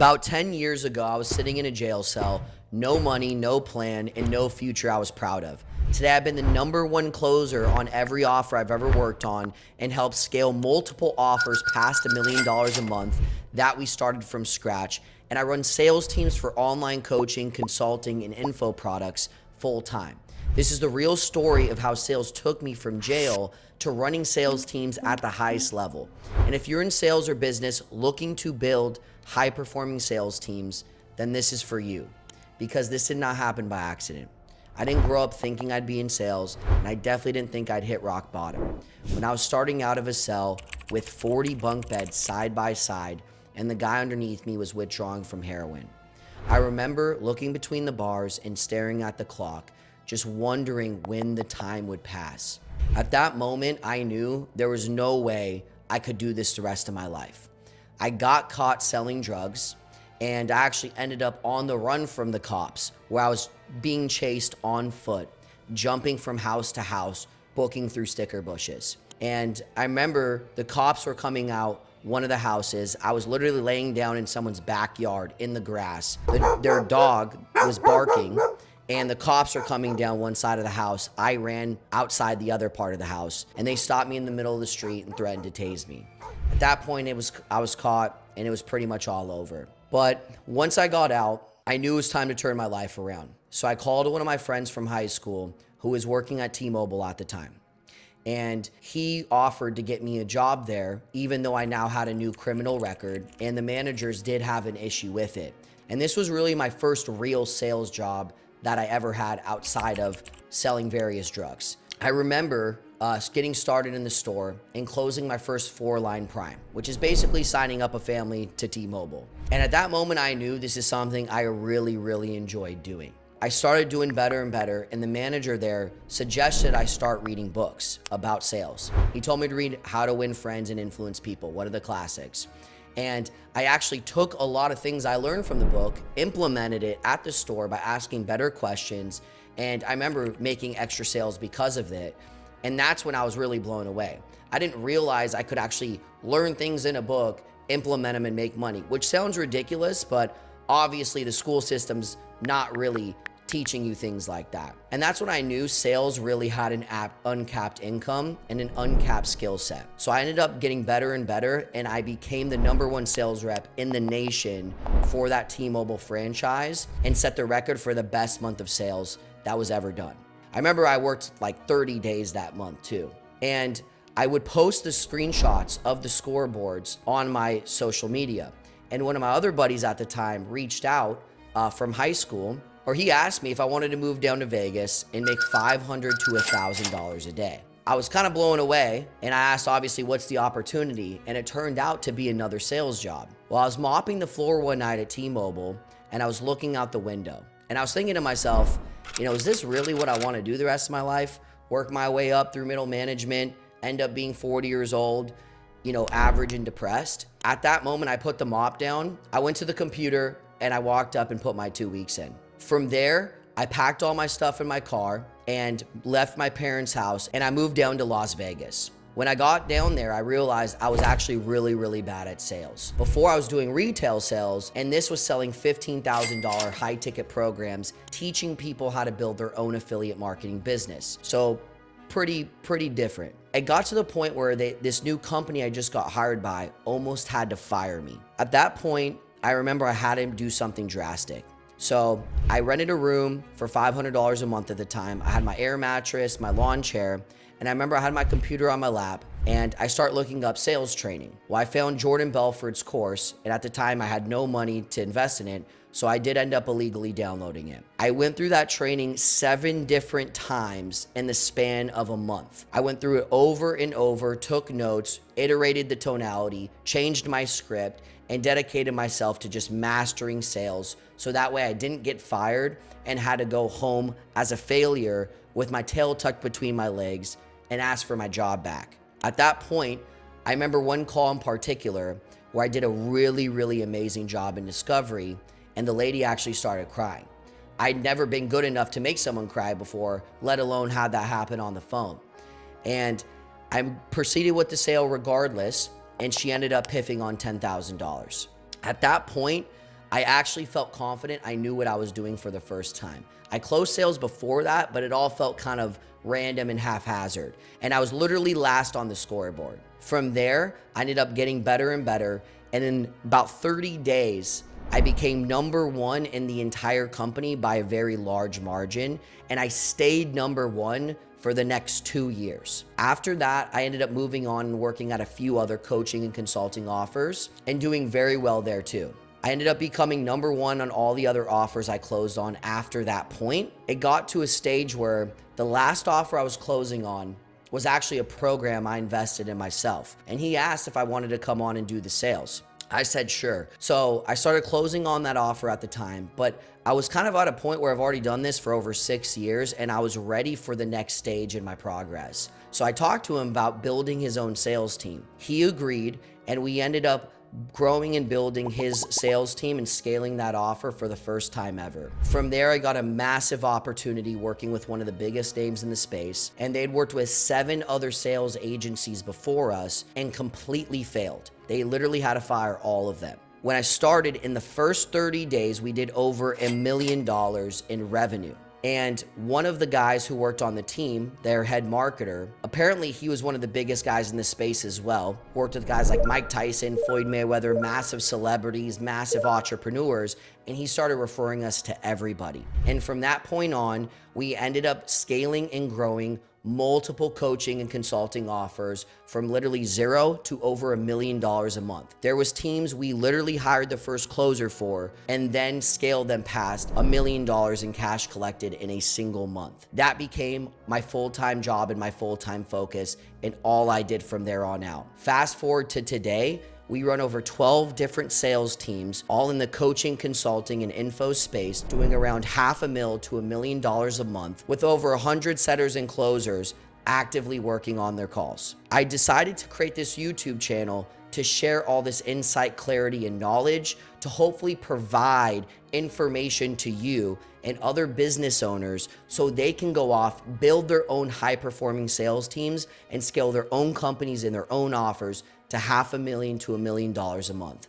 About 10 years ago, I was sitting in a jail cell, no money, no plan, and no future I was proud of. Today, I've been the #1 closer on every offer I've ever worked on and helped scale multiple offers past $1 million a month that we started from scratch. And I run sales teams for online coaching, consulting, and info products full time. This is the real story of how sales took me from jail to running sales teams at the highest level. And if you're in sales or business looking to build high-performing sales teams, then this is for you, because this did not happen by accident. I didn't grow up thinking I'd be in sales, and I definitely didn't think I'd hit rock bottom. When I was starting out of a cell with 40 bunk beds side by side, and the guy underneath me was withdrawing from heroin. I remember looking between the bars and staring at the clock, just wondering when the time would pass. At that moment, I knew there was no way I could do this the rest of my life. I got caught selling drugs, and I actually ended up on the run from the cops, where I was being chased on foot, jumping from house to house, booking through sticker bushes. And I remember the cops were coming out one of the houses. I was literally laying down in someone's backyard in the grass. Their dog was barking, and the cops are coming down one side of the house. I ran outside the other part of the house, and they stopped me in the middle of the street and threatened to tase me. At that point, I was caught, and it was pretty much all over. But once I got out, I knew it was time to turn my life around. So I called one of my friends from high school who was working at T-Mobile at the time. And he offered to get me a job there, even though I now had a new criminal record, and the managers did have an issue with it. And this was really my first real sales job that I ever had outside of selling various drugs. I remember getting started in the store and closing my first 4-line prime, which is basically signing up a family to T-Mobile. And at that moment, I knew this is something I really, really enjoyed doing. I started doing better and better, and the manager there suggested I start reading books about sales. He told me to read How to Win Friends and Influence People, one of the classics. And I actually took a lot of things I learned from the book, implemented it at the store by asking better questions, and I remember making extra sales because of it. And that's when I was really blown away. I didn't realize I could actually learn things in a book, implement them, and make money, which sounds ridiculous, but obviously the school system's not really teaching you things like that. And that's when I knew sales really had an uncapped income and an uncapped skill set. So I ended up getting better and better, and I became the #1 sales rep in the nation for that T-Mobile franchise and set the record for the best month of sales that was ever done. I remember I worked like 30 days that month too. And I would post the screenshots of the scoreboards on my social media. And one of my other buddies at the time reached out from high school, or he asked me if I wanted to move down to Vegas and make $500 to $1,000 a day. I was kind of blown away, and I asked, obviously, what's the opportunity? And it turned out to be another sales job. Well, I was mopping the floor one night at T-Mobile, and I was looking out the window. And I was thinking to myself, is this really what I want to do the rest of my life? Work my way up through middle management, end up being 40 years old, average and depressed. At that moment, I put the mop down. I went to the computer, and I walked up and put my 2 weeks in. From there, I packed all my stuff in my car and left my parents' house, and I moved down to Las Vegas. When I got down there, I realized I was actually really, really bad at sales. Before, I was doing retail sales, and this was selling $15,000 high-ticket programs, teaching people how to build their own affiliate marketing business. So pretty different. It got to the point where this new company I just got hired by almost had to fire me. At that point, I remember I had to do something drastic. So I rented a room for $500 a month at the time. I had my air mattress, my lawn chair, and I remember I had my computer on my lap, and I start looking up sales training. Well, I found Jordan Belfort's course, and at the time I had no money to invest in it, so I did end up illegally downloading it. I went through that training 7 different times in the span of a month. I went through it over and over, took notes, iterated the tonality, changed my script, and dedicated myself to just mastering sales, so that way I didn't get fired and had to go home as a failure with my tail tucked between my legs and ask for my job back. At that point, I remember one call in particular where I did a really, really amazing job in discovery, and the lady actually started crying. I'd never been good enough to make someone cry before, let alone had that happen on the phone. And I proceeded with the sale regardless, and she ended up piffing on $10,000. At that point, I actually felt confident. I knew what I was doing for the first time. I closed sales before that, but it all felt kind of random and haphazard. And I was literally last on the scoreboard. From there, I ended up getting better and better. And in about 30 days, I became number one in the entire company by a very large margin. And I stayed number one for the next 2 years. After that, I ended up moving on and working at a few other coaching and consulting offers and doing very well there too. I ended up becoming number one on all the other offers I closed on after that point. It got to a stage where the last offer I was closing on was actually a program I invested in myself. And he asked if I wanted to come on and do the sales. I said, sure. So I started closing on that offer at the time, but I was kind of at a point where I've already done this for over 6 years and I was ready for the next stage in my progress. So I talked to him about building his own sales team. He agreed, and we ended up growing and building his sales team and scaling that offer for the first time ever. From there, I got a massive opportunity working with one of the biggest names in the space, and they'd worked with 7 other sales agencies before us and completely failed. They literally had to fire all of them. When I started, in the first 30 days, we did over $1 million in revenue. And one of the guys who worked on the team, their head marketer, apparently he was one of the biggest guys in the space as well. Worked with guys like Mike Tyson, Floyd Mayweather, massive celebrities, massive entrepreneurs, and he started referring us to everybody. And from that point on, we ended up scaling and growing multiple coaching and consulting offers from literally 0 to over $1 million a month. There was teams we literally hired the first closer for and then scaled them past $1 million in cash collected in a single month. That became my full-time job and my full-time focus, and all I did from there on out. Fast forward to today, we run over 12 different sales teams, all in the coaching, consulting, and info space, doing around $500,000 to $1 million a month, with over 100 setters and closers actively working on their calls. I decided to create this YouTube channel to share all this insight, clarity, and knowledge to hopefully provide information to you and other business owners so they can go off, build their own high-performing sales teams, and scale their own companies and their own offers to $500,000 to $1 million a month.